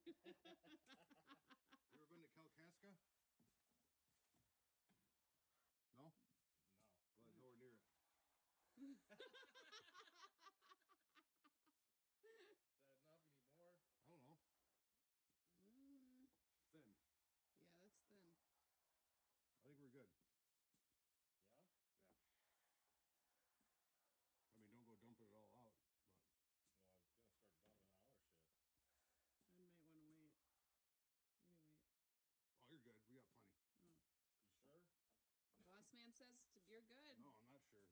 ever been to Kalkaska? No? No. Well, nowhere near it. Is that enough? You need more? I don't know. Thin. Yeah, that's thin. I think we're good. Yeah? Yeah. I mean, don't go dumping it all out, but... Well, I was going to start dumping out other shit. I might want to wait. Maybe wait. Oh, you're good. We got plenty. Oh. You sure? Boss man says you're good. No, I'm not sure, but...